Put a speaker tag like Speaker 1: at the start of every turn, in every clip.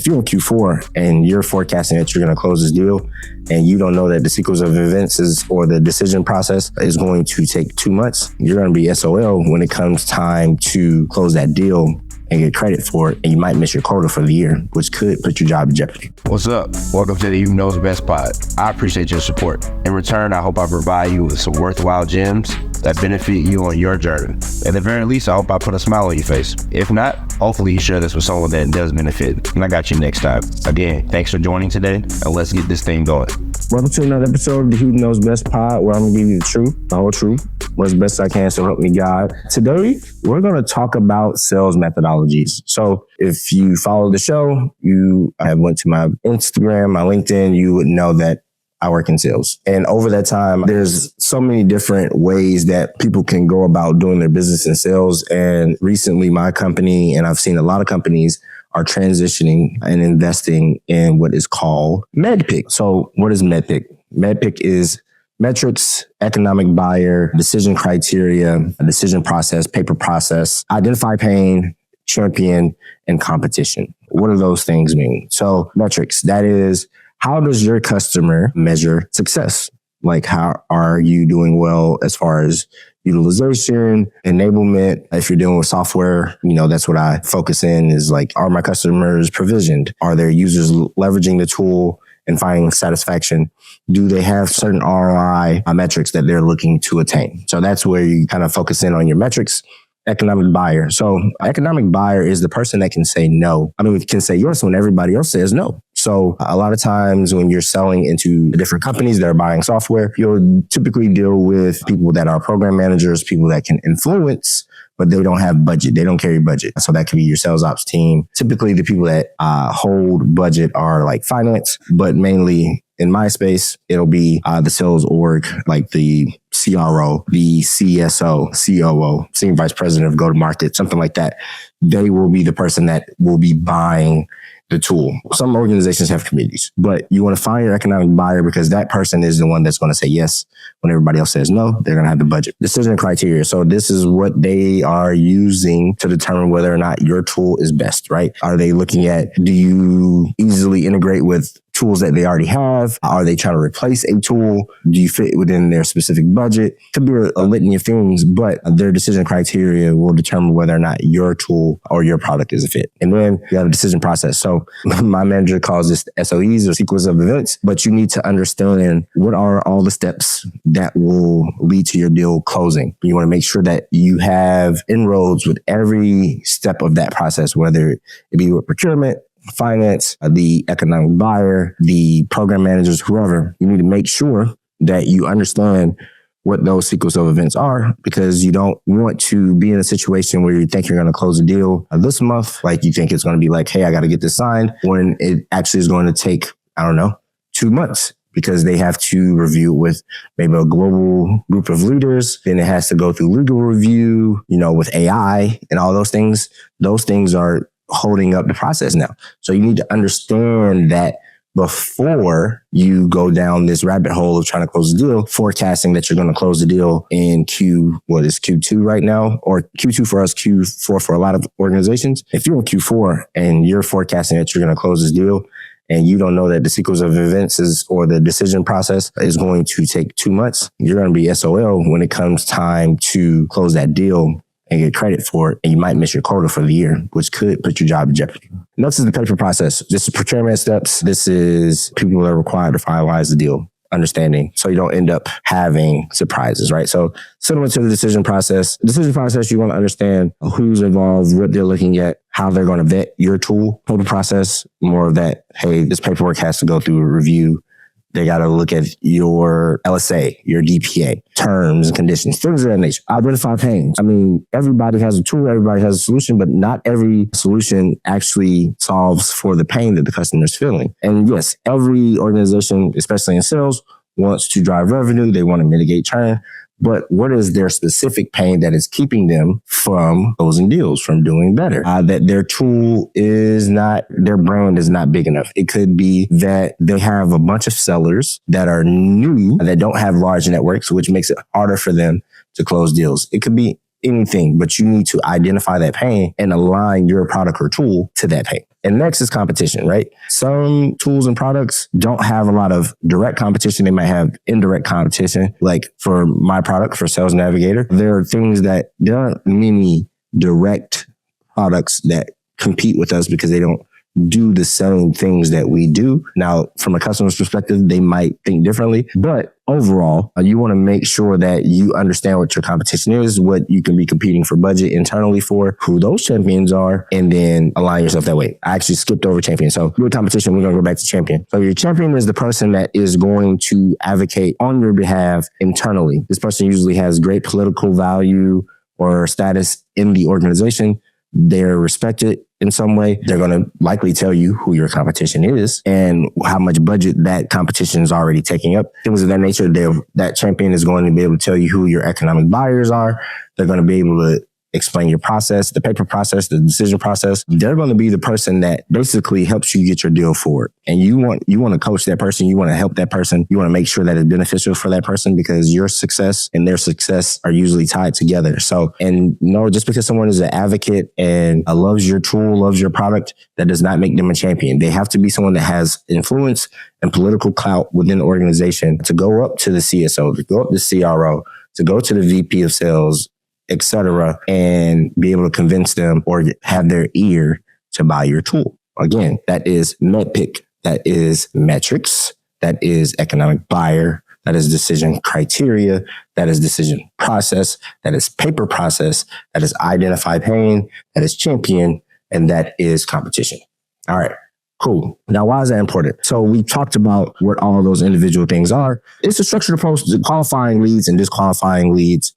Speaker 1: If you're in Q4 and you're forecasting that you're going to close this deal and you don't know that the sequence of events or the decision process is going to take 2 months, you're going to be SOL when it comes time to close that deal and get credit for it, and you might miss your quota for the year, which could put your job in jeopardy.
Speaker 2: What's up? Welcome to the Hube Knows Best Pod. I appreciate your support. In return, I hope I provide you with some worthwhile gems that benefit you on your journey. At the very least, I hope I put a smile on your face. If not, hopefully you share this with someone that does benefit, and I got you next time. Again, thanks for joining today, and let's get this thing going.
Speaker 1: Welcome to another episode of the Hube Knows Best Pod, where I'm going to give you the truth, the whole truth, what's best I can, so help me God. Today, we're going to talk about sales methodologies. So if you follow the show, you have went to my Instagram, my LinkedIn, you would know that I work in sales. And over that time, there's so many different ways that people can go about doing their business in sales. And recently, my company, and I've seen a lot of companies, are transitioning and investing in what is called MEDDPICC. So what is MEDDPICC? MEDDPICC is metrics, economic buyer, decision criteria, decision process, paper process, identify pain, champion, and competition. What do those things mean? So metrics, that is, how does your customer measure success? Like, how are you doing well as far as utilization, enablement? If you're dealing with software, that's what I focus in is like, are my customers provisioned? Are their users leveraging the tool and finding satisfaction? Do they have certain ROI metrics that they're looking to attain? So that's where you kind of focus in on your metrics. Economic buyer. So economic buyer is the person that can say no. Can say yes when everybody else says no. So a lot of times when you're selling into different companies that are buying software, you'll typically deal with people that are program managers, people that can influence, but they don't have budget. They don't carry budget. So that could be your sales ops team. Typically the people that hold budget are like finance, but mainly in my space, it'll be the sales org, like the CRO, the CSO, COO, Senior Vice President of Go-to-Market, something like that. They will be the person that will be buying the tool. Some organizations have committees, but you want to find your economic buyer because that person is the one that's going to say yes when everybody else says no. They're going to have the budget. Decision criteria. So this is what they are using to determine whether or not your tool is best, right? Are they looking at, do you easily integrate with tools that they already have? Are they trying to replace a tool? Do you fit within their specific budget? Could be a litany of things, but their decision criteria will determine whether or not your tool or your product is a fit. And then you have a decision process. So my manager calls this SOEs, or sequence of events, but you need to understand what are all the steps that will lead to your deal closing. You want to make sure that you have inroads with every step of that process, whether it be with procurement, finance, the economic buyer, the program managers, whoever. You need to make sure that you understand what those sequence of events are, because you don't want to be in a situation where you think you're going to close a deal this month, like you think it's going to be like, hey, I got to get this signed, when it actually is going to take, 2 months. Because they have to review with maybe a global group of leaders. Then it has to go through legal review, with AI and all those things. Those things are holding up the process now. So you need to understand that before you go down this rabbit hole of trying to close the deal, forecasting that you're going to close the deal in Q2 right now, or Q2 for us, Q4 for a lot of organizations. If you're in Q4 and you're forecasting that you're going to close this deal, and you don't know that the sequence of events or the decision process is going to take 2 months, you're going to be SOL when it comes time to close that deal and get credit for it, and you might miss your quota for the year, which could put your job in jeopardy. Next is the paper process. This is procurement steps. This is people that are required to finalize the deal, understanding, so you don't end up having surprises, right? So similar to the decision process, you want to understand who's involved, what they're looking at, how they're going to vet your tool. Paper process, more of that, hey, this paperwork has to go through a review. They got to look at your LSA, your DPA, terms and conditions, things of that nature. Identify pains. Everybody has a tool, everybody has a solution, but not every solution actually solves for the pain that the customer is feeling. And yes, every organization, especially in sales, wants to drive revenue. They want to mitigate churn. But what is their specific pain that is keeping them from closing deals, from doing better? That their tool is not, their brand is not big enough. It could be that they have a bunch of sellers that are new, that don't have large networks, which makes it harder for them to close deals. It could be anything, but you need to identify that pain and align your product or tool to that pain. And next is competition, right? Some tools and products don't have a lot of direct competition. They might have indirect competition. Like for my product, for Sales Navigator, there aren't many direct products that compete with us because they don't do the same things that we do. Now, from a customer's perspective, they might think differently, but overall, you want to make sure that you understand what your competition is, what you can be competing for budget internally for, who those champions are, and then align yourself that way. I actually skipped over champion. So with competition, we're going to go back to champion. So your champion is the person that is going to advocate on your behalf internally. This person usually has great political value or status in the organization. They're respected in some way. They're going to likely tell you who your competition is and how much budget that competition is already taking up. Things of that nature. That champion is going to be able to tell you who your economic buyers are. They're going to be able to explain your process, the paper process, the decision process. They're going to be the person that basically helps you get your deal forward. And you want to coach that person. You want to help that person. You want to make sure that it's beneficial for that person because your success and their success are usually tied together. So, and no, just because someone is an advocate and loves your tool, loves your product, that does not make them a champion. They have to be someone that has influence and political clout within the organization to go up to the CSO, to go up to the CRO, to go to the VP of sales, etc., and be able to convince them or have their ear to buy your tool. Again, that is MEDDPICC, that is metrics, that is economic buyer, that is decision criteria, that is decision process, that is paper process, that is identify pain, that is champion, and that is competition. All right. Cool. Now, why is that important? So we talked about what all of those individual things are. It's a structured approach to qualifying leads and disqualifying leads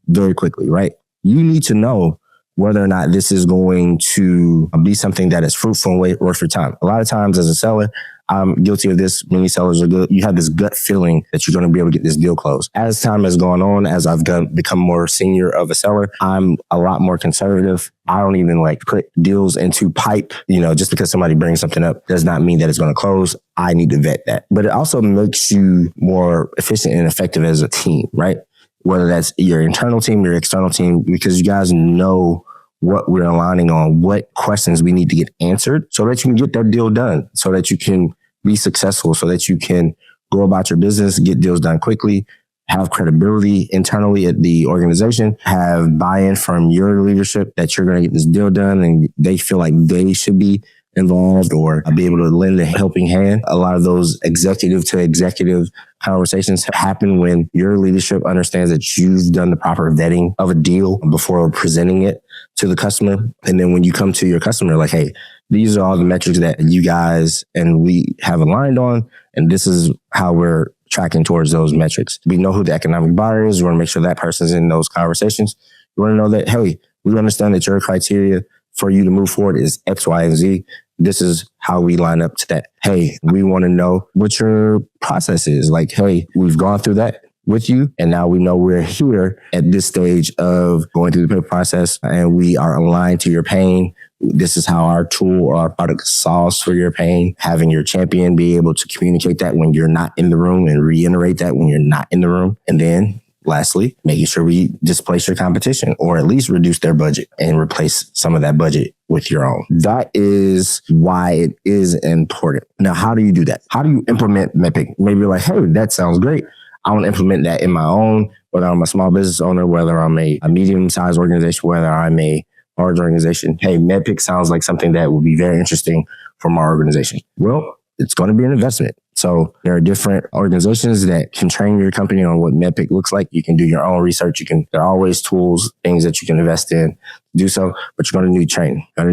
Speaker 1: very quickly, right? You need to know whether or not this is going to be something that is fruitful and worth your time. A lot of times as a seller, I'm guilty of this. Many sellers are good. You have this gut feeling that you're going to be able to get this deal closed. As time has gone on, as I've become more senior of a seller, I'm a lot more conservative. I don't even put deals into pipe. Just because somebody brings something up does not mean that it's going to close. I need to vet that. But it also makes you more efficient and effective as a team, right? Whether that's your internal team, your external team, because you guys know what we're aligning on, what questions we need to get answered so that you can get that deal done, so that you can be successful, so that you can go about your business, get deals done quickly, have credibility internally at the organization, have buy-in from your leadership that you're going to get this deal done and they feel like they should be involved or be able to lend a helping hand. A lot of those executive to executive conversations happen when your leadership understands that you've done the proper vetting of a deal before presenting it to the customer. And then when you come to your customer, like, hey, these are all the metrics that you guys and we have aligned on, and this is how we're tracking towards those metrics. We know who the economic buyer is. We want to make sure that person's in those conversations. We want to know that, hey, we understand that your criteria for you to move forward is X, Y, and Z. This is how we line up to that. Hey, we want to know what your process is. Like, hey, we've gone through that with you, and now we know we're here at this stage of going through the paper process, and we are aligned to your pain. This is how our tool or our product solves for your pain. Having your champion be able to communicate that when you're not in the room and reiterate that when you're not in the room. And then lastly, making sure we displace your competition or at least reduce their budget and replace some of that budget with your own. That is why it is important. Now, how do you do that? How do you implement MEDDPICC? Maybe you're like, hey, that sounds great. I want to implement that in my own, whether I'm a small business owner, whether I'm a medium-sized organization, whether I'm a large organization. Hey, MEDDPICC sounds like something that would be very interesting for my organization. Well, it's going to be an investment. So there are different organizations that can train your company on what MEDDPICC looks like. You can do your own research. There are always tools, things that you can invest in to do so, but you're going to need training. You're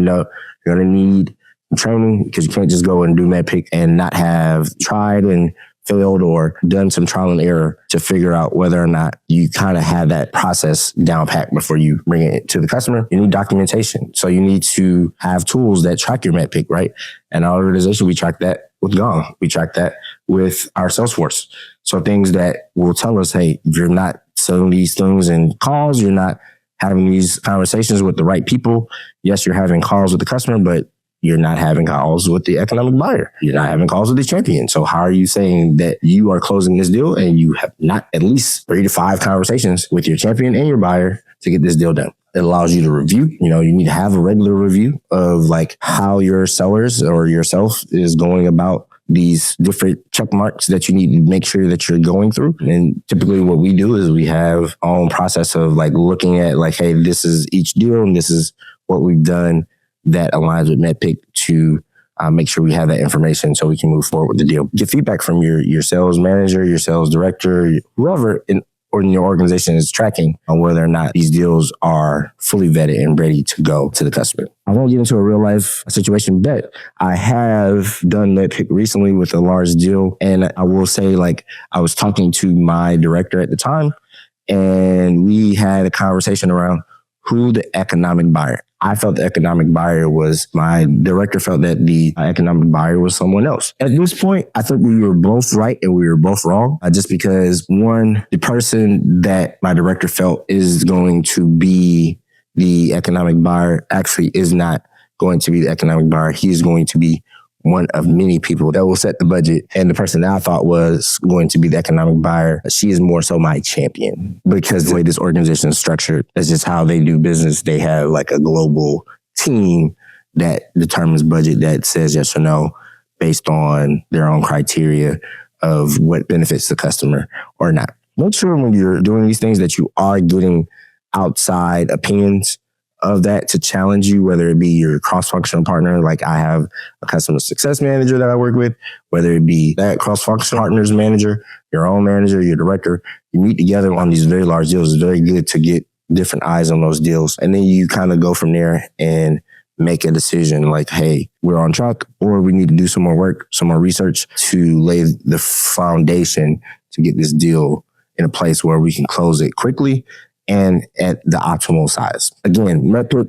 Speaker 1: going to need training because you can't just go and do MEDDPICC and not have tried and failed or done some trial and error to figure out whether or not you kind of have that process down pat before you bring it to the customer. You need documentation. So you need to have tools that track your MEDDPICC, right? And our organization, we track that with Gong. We track that with our Salesforce. So things that will tell us, hey, you're not selling these things in calls. You're not having these conversations with the right people. Yes, you're having calls with the customer, but you're not having calls with the economic buyer. You're not having calls with the champion. So how are you saying that you are closing this deal and you have not at least 3 to 5 conversations with your champion and your buyer to get this deal done. It allows you to review. You know, you need to have a regular review of like how your sellers or yourself is going about these different check marks that you need to make sure that you're going through. And typically what we do is we have our own process of like looking at like, hey, this is each deal and this is what we've done that aligns with MEDDPICC to make sure we have that information so we can move forward with the deal. Get feedback from your sales manager, your sales director, whoever in your organization is tracking on whether or not these deals are fully vetted and ready to go to the customer. I won't get into a real life situation, but I have done MEDDPICC recently with a large deal. And I will say, like, I was talking to my director at the time and we had a conversation around who the economic buyer. I felt the economic buyer was, my director felt that the economic buyer was someone else. At this point, I think we were both right and we were both wrong. Just because one, the person that my director felt is going to be the economic buyer actually is not going to be the economic buyer. He is going to be one of many people that will set the budget. And the person that I thought was going to be the economic buyer, she is more so my champion because the way this organization is structured, that's just how they do business. They have like a global team that determines budget that says yes or no based on their own criteria of what benefits the customer or not. Make sure when you're doing these things that you are getting outside opinions of that to challenge you, whether it be your cross-functional partner, like I have a customer success manager that I work with, whether it be that cross-functional partner's manager, your own manager, your director, you meet together on these very large deals. It's very good to get different eyes on those deals. And then you kind of go from there and make a decision like, hey, we're on track, or we need to do some more work, some more research to lay the foundation to get this deal in a place where we can close it quickly and at the optimal size. Again, MEDDPICC,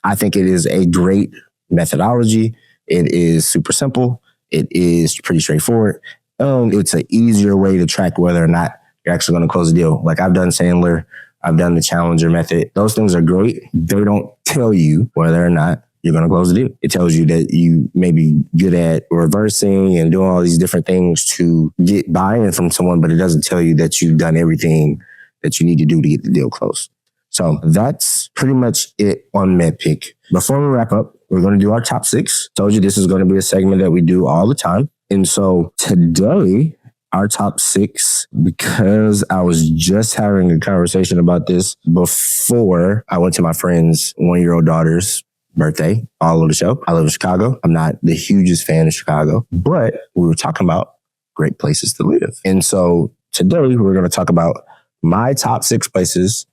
Speaker 1: I think it is a great methodology. It is super simple. It is pretty straightforward. It's an easier way to track whether or not you're actually going to close a deal. Like I've done Sandler, I've done the Challenger method. Those things are great. They don't tell you whether or not you're going to close the deal. It tells you that you may be good at reversing and doing all these different things to get buy-in from someone, but it doesn't tell you that you've done everything that you need to do to get the deal closed. So that's pretty much it on MEDDPICC. Before we wrap up, we're going to do our top 6. Told you this is going to be a segment that we do all the time. And so today, our top 6, because I was just having a conversation about this before I went to my friend's 1-year-old daughter's birthday, all of the show. I live in Chicago. I'm not the hugest fan of Chicago, but we were talking about great places to live. And so today we're going to talk about my top 6 places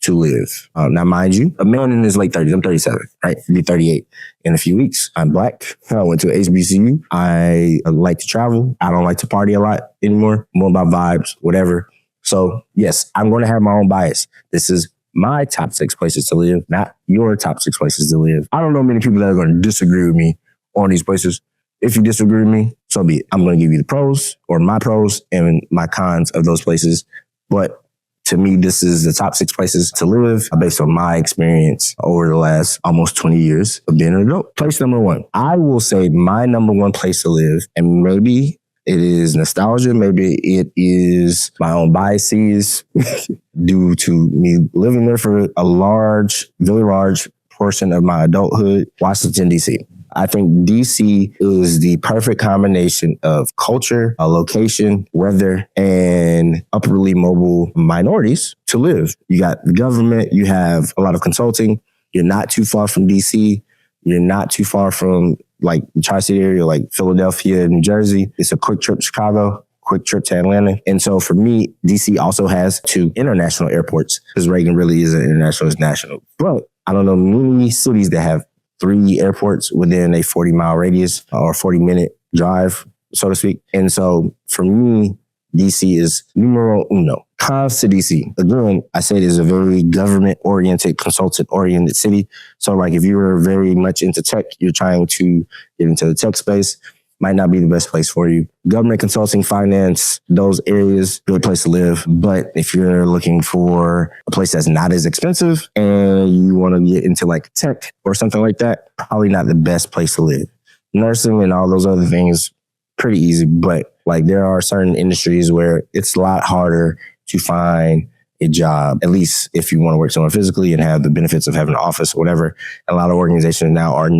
Speaker 1: to live. Now, mind you, a man in his late 30s. I'm 37, right? I'll be 38 in a few weeks. I'm Black. I went to HBCU. I like to travel. I don't like to party a lot anymore. More about vibes, whatever. So yes, I'm going to have my own bias. This is my top 6 places to live, not your top 6 places to live. I don't know many people that are going to disagree with me on these places. If you disagree with me, so be it. I'm going to give you the pros or my pros and my cons of those places. But to me, this is the top 6 places to live based on my experience over the last almost 20 years of being an adult. Place number 1. I will say my number 1 place to live, and maybe it is nostalgia, maybe it is my own biases due to me living there for a large, very large portion of my adulthood, Washington, D.C. I think DC is the perfect combination of culture, a location, weather, and upwardly mobile minorities to live. You got the government, you have a lot of consulting. You're not too far from DC. You're not too far from like the tri-state area, like Philadelphia, New Jersey. It's a quick trip to Chicago, quick trip to Atlanta. And so for me, DC also has 2 international airports because Reagan really isn't international, it's national. But I don't know many cities that have 3 airports within a 40-mile radius or 40-minute drive, so to speak. And so for me, DC is numero uno. Cons to DC. Again, I said it's a very government-oriented, consultant-oriented city. So like if you were very much into tech, you're trying to get into the tech space, might not be the best place for you. Government, consulting, finance, those areas, good place to live. But if you're looking for a place that's not as expensive and you want to get into like tech or something like that, probably not the best place to live. Nursing and all those other things, pretty easy. But like there are certain industries where it's a lot harder to find a job, at least if you want to work somewhere physically and have the benefits of having an office or whatever. A lot of organizations now are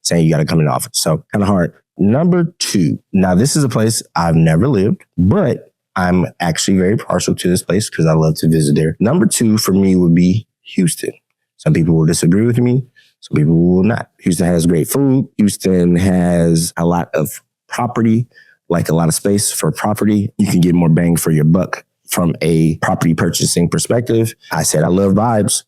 Speaker 1: saying you got to come in the office. So kind of hard. Number 2. Now, this is a place I've never lived, but I'm actually very partial to this place because I love to visit there. Number 2 for me would be Houston. Some people will disagree with me. Some people will not. Houston has great food. Houston has a lot of property, like a lot of space for property. You can get more bang for your buck from a property purchasing perspective. I said I love vibes.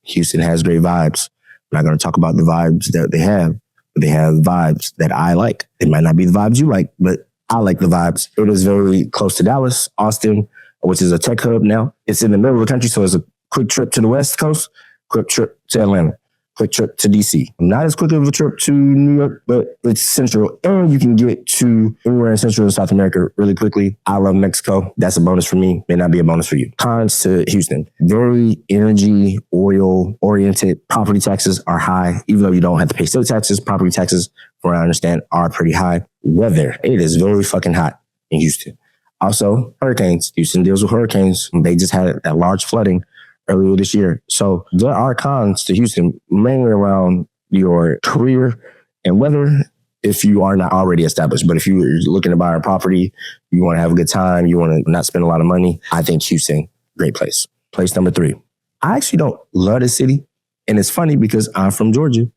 Speaker 1: Houston has great vibes. I'm not going to talk about the vibes that they have, but they have vibes that I like. It might not be the vibes you like, but I like the vibes. It is very close to Dallas, Austin, which is a tech hub now. It's in the middle of the country, so it's a quick trip to the West Coast, quick trip to Atlanta, quick trip to DC. Not as quick of a trip to New York, but it's central. And you can get to anywhere in Central and South America really quickly. I love Mexico. That's a bonus for me. May not be a bonus for you. Cons to Houston. Very energy, oil oriented. Property taxes are high. Even though you don't have to pay state taxes, property taxes, from what I understand, are pretty high. Weather. It is very fucking hot in Houston. Also, hurricanes. Houston deals with hurricanes. They just had that large flooding earlier this year. So there are cons to Houston, mainly around your career and weather if you are not already established. But if you're looking to buy a property, you want to have a good time, you want to not spend a lot of money, I think Houston, great place. Place number 3. I actually don't love this city. And it's funny because I'm from Georgia,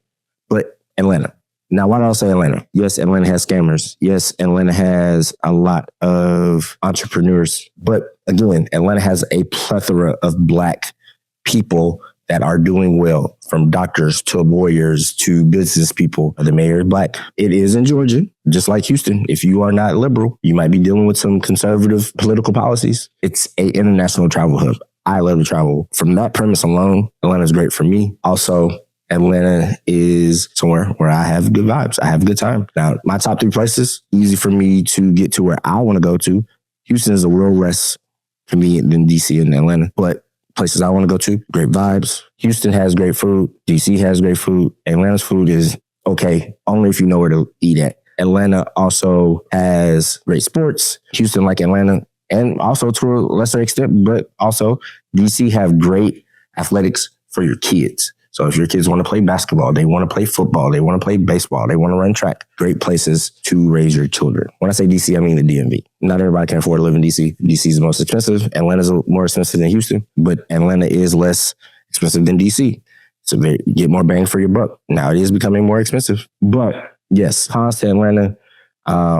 Speaker 1: but Atlanta. Now, why do I say Atlanta? Yes, Atlanta has scammers. Yes, Atlanta has a lot of entrepreneurs. But again, Atlanta has a plethora of Black people that are doing well, from doctors to lawyers to business people. The mayor is Black. It is in Georgia, just like Houston. If you are not liberal, you might be dealing with some conservative political policies. It's an international travel hub. I love to travel. From that premise alone, Atlanta is great for me. Also, Atlanta is somewhere where I have good vibes. I have a good time. Now, my top 3 places, easy for me to get to where I want to go to. Houston is a little less convenient than DC and Atlanta, but places I want to go to, great vibes. Houston has great food. DC has great food. Atlanta's food is okay, only if you know where to eat at. Atlanta also has great sports. Houston, like Atlanta, and also to a lesser extent, but also DC have great athletics for your kids. So if your kids want to play basketball, they want to play football, they want to play baseball, they want to run track, great places to raise your children. When I say DC, I mean the DMV. Not everybody can afford to live in DC. DC is the most expensive. Atlanta's more expensive than Houston, but Atlanta is less expensive than DC. So they get more bang for your buck. Now it is becoming more expensive. But yes, cons to Atlanta,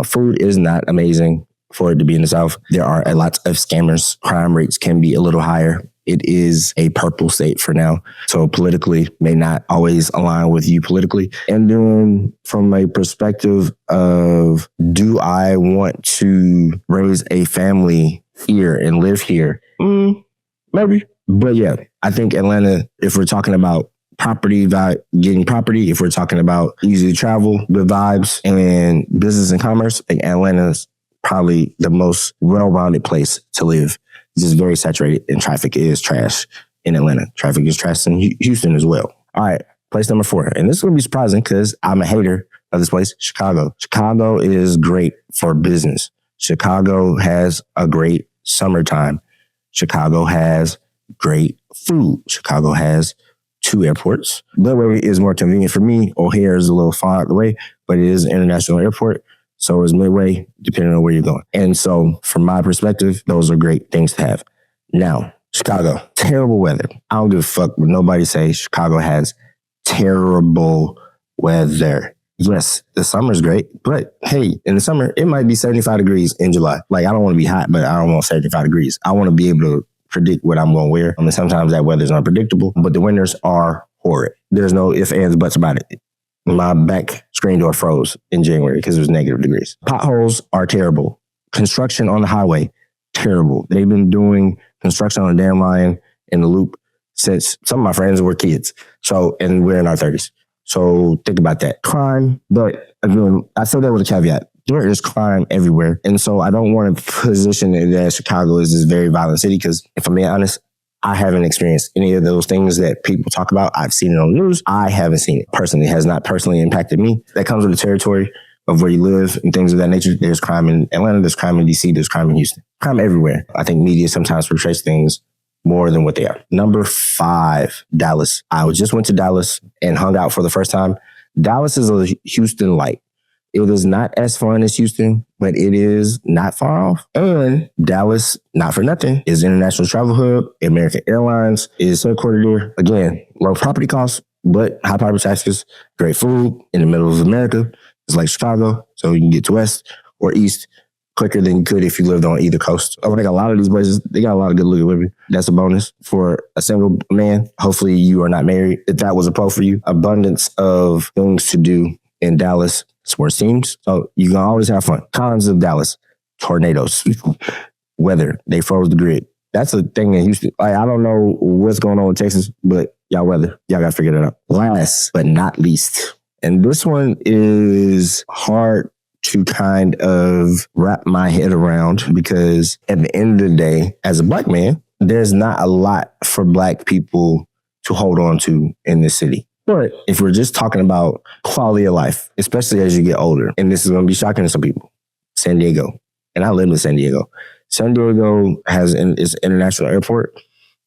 Speaker 1: food is not amazing for it to be in the South. There are a lot of scammers. Crime rates can be a little higher. It is a purple state for now. So politically may not always align with you politically. And then from a perspective of, do I want to raise a family here and live here? Maybe. But yeah, I think Atlanta, if we're talking about property, getting property, if we're talking about easy to travel, good vibes, and business and commerce, I think Atlanta's probably the most well-rounded place to live. It's just very saturated, and traffic is trash in Atlanta. Traffic is trash in Houston as well. All right, place number 4. And this is going to be surprising because I'm a hater of this place, Chicago. Chicago is great for business. Chicago has a great summertime. Chicago has great food. Chicago has 2 airports. Midway is more convenient for me. O'Hare is a little far out the way, but it is an international airport. So is Midway, depending on where you're going. And so from my perspective, those are great things to have. Now, Chicago, terrible weather. I don't give a fuck what nobody say. Chicago has terrible weather. Yes, the summer's great, but hey, in the summer, it might be 75 degrees in July. Like, I don't want to be hot, but I don't want 75 degrees. I want to be able to predict what I'm going to wear. I mean, sometimes that weather's unpredictable, but the winters are horrid. There's no ifs, ands, buts about it. My back screen door froze in January because it was negative degrees. Potholes are terrible. Construction on the highway, terrible. They've been doing construction on the damn line in the loop since some of my friends were kids. So, and we're in our 30s. So think about that. Crime, but again, I say that with a caveat. There is crime everywhere. And so I don't want to position it that Chicago is this very violent city because if I'm being honest, I haven't experienced any of those things that people talk about. I've seen it on the news. I haven't seen it personally. It has not personally impacted me. That comes with the territory of where you live and things of that nature. There's crime in Atlanta. There's crime in DC. There's crime in Houston. Crime everywhere. I think media sometimes portrays things more than what they are. Number 5, Dallas. I just went to Dallas and hung out for the first time. Dallas is a Houston light. It is not as fun as Houston, but it is not far off. And Dallas, not for nothing, is an international travel hub. American Airlines is headquartered there. Again, low property costs, but high property taxes, great food in the middle of America. It's like Chicago, so you can get to west or east quicker than you could if you lived on either coast. I think a lot of these places, they got a lot of good looking women. That's a bonus for a single man. Hopefully you are not married. If that was a pro for you, abundance of things to do in Dallas. It's where it seems. So you can always have fun. Cons of Dallas, tornadoes, weather. They froze the grid. That's a thing in Houston. I don't know what's going on in Texas, but y'all weather. Y'all got to figure that out. Last but not least, and this one is hard to kind of wrap my head around because at the end of the day, as a Black man, there's not a lot for Black people to hold on to in this city. But if we're just talking about quality of life, especially as you get older, and this is going to be shocking to some people, San Diego. And I live in San Diego. San Diego has its international airport.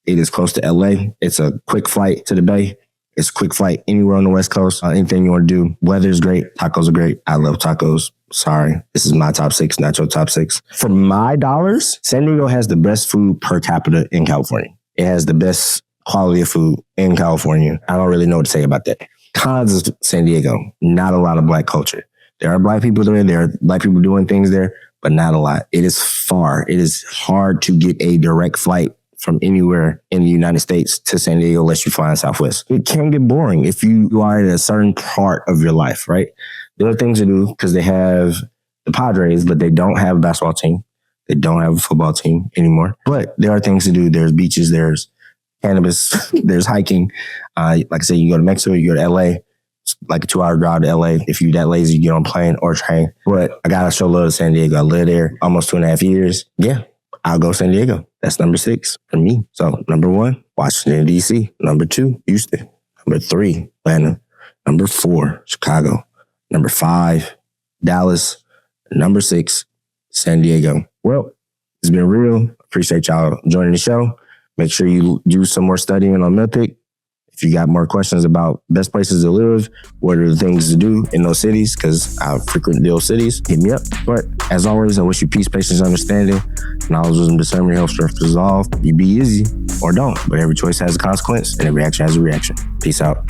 Speaker 1: It is close to LA. It's a quick flight to the Bay. It's a quick flight anywhere on the West Coast. Anything you want to do. Weather is great. Tacos are great. I love tacos. Sorry. This is my top 6, not your top 6. For my dollars, San Diego has the best food per capita in California. It has the best quality of food in California. I don't really know what to say about that. Cons of San Diego, not a lot of Black culture. There are Black people there. There are Black people doing things there, but not a lot. It is far. It is hard to get a direct flight from anywhere in the United States to San Diego unless you fly in Southwest. It can get boring if you are in a certain part of your life, right? There are things to do because they have the Padres, but they don't have a basketball team. They don't have a football team anymore. But there are things to do. There's beaches. There's cannabis. There's hiking. Like I said, you go to Mexico, you go to LA. It's like a 2-hour drive to LA. If you're that lazy, you get on a plane or train. But I got to show love to San Diego. I lived there almost 2.5 years. Yeah, I'll go San Diego. That's number 6 for me. So number 1, Washington, D.C. Number 2, Houston. Number 3, Atlanta. Number 4, Chicago. Number 5, Dallas. Number 6, San Diego. Well, it's been real. Appreciate y'all joining the show. Make sure you do some more studying on MEDDPICC. If you got more questions about best places to live, what are the things to do in those cities, because I frequent those cities, hit me up. But as always, I wish you peace, patience, understanding, knowledge, wisdom, discernment, help, strength, resolve. You be easy or don't, but every choice has a consequence and every action has a reaction. Peace out.